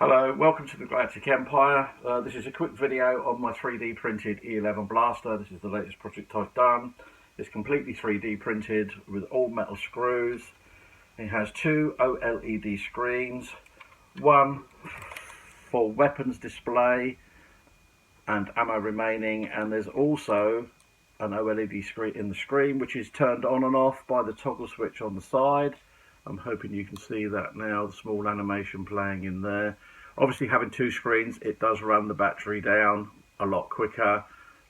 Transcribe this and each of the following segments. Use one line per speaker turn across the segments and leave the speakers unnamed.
Hello, welcome to the Galactic Empire. This is a quick video on my 3D printed E-11 blaster. This is the latest project I've done. It's completely 3D printed with all metal screws. It has two OLED screens, one for weapons display and ammo remaining, and there's also an OLED screen in the screen which is turned on and off by the toggle switch on the side. I'm hoping you can see that now, the small animation playing in there. Obviously, having two screens, it does run the battery down a lot quicker,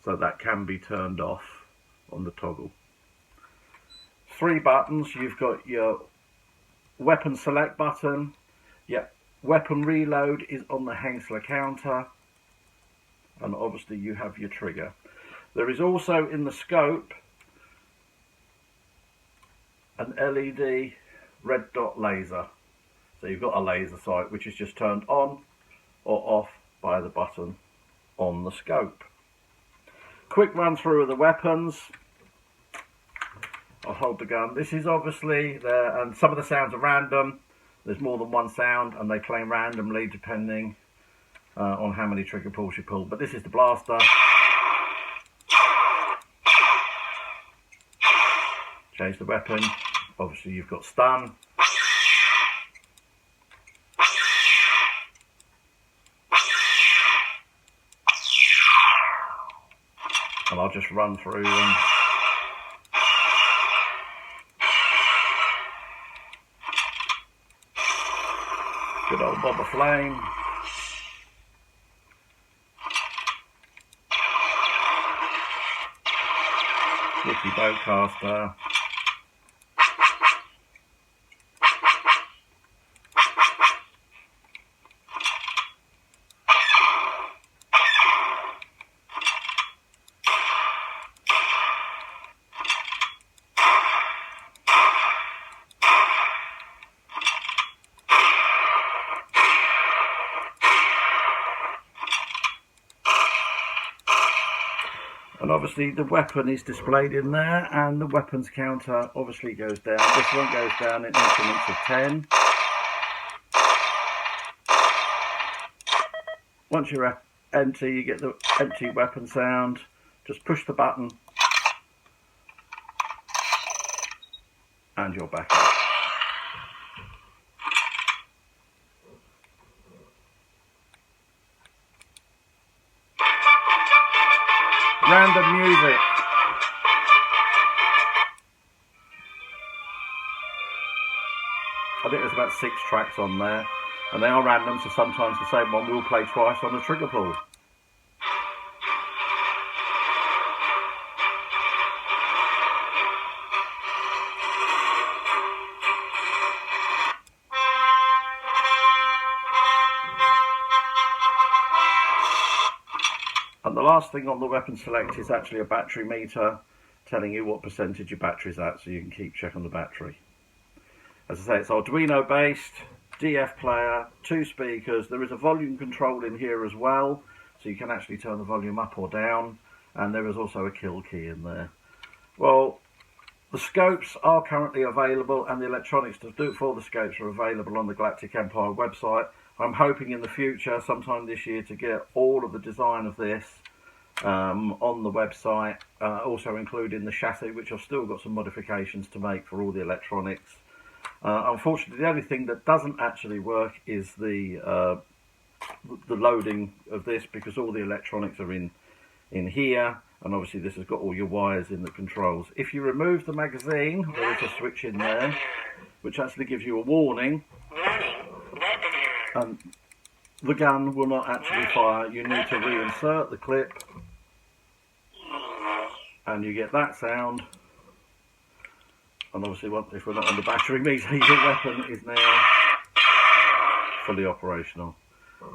so that can be turned off on the toggle. Three buttons. You've got your weapon select button. Yep, weapon reload is on the Hensler counter, and obviously you have your trigger. There is also in the scope an LED red dot laser. So you've got a laser sight which is just turned on or off by the button on the scope. Quick run through of the weapons. I'll hold the gun. This is obviously there, and some of the sounds are random. There's more than one sound and they play randomly depending on how many trigger pulls you pull. But this is the blaster. Change the weapon. Obviously you've got stun. And I'll just run through them. Good old bob of flame. Wiki bowcaster. And obviously the weapon is displayed in there, and the weapons counter obviously goes down. This one goes down in increments of 10. Once you're empty, you get the empty weapon sound. Just push the button and you're back up. Random music. I think there's about 6 tracks on there, and they are random, so sometimes the same one will play twice on a trigger pull. And the last thing on the weapon select is actually a battery meter telling you what percentage your battery's at, so you can keep checking the battery. As I say, it's Arduino based, DF player, 2 speakers. There is a volume control in here as well, so you can actually turn the volume up or down, and there is also a kill key in there. Well, the scopes are currently available, and the electronics to do for the scopes are available on the Galactic Empire website. I'm hoping in the future, sometime this year, to get all of the design of this on the website, also including the chassis, which I've still got some modifications to make for all the electronics. Unfortunately, the only thing that doesn't actually work is the loading of this, because all the electronics are in here, and obviously this has got all your wires in the controls. If you remove the magazine, there is a switch in there which actually gives you a warning, and the gun will not actually fire. You need to reinsert the clip, and you get that sound. And obviously, if we're not on the battery meter, your weapon is now fully operational.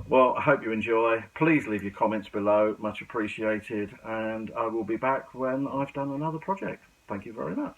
Well, I hope you enjoy. Please leave your comments below, much appreciated, and I will be back when I've done another project. Thank you very much.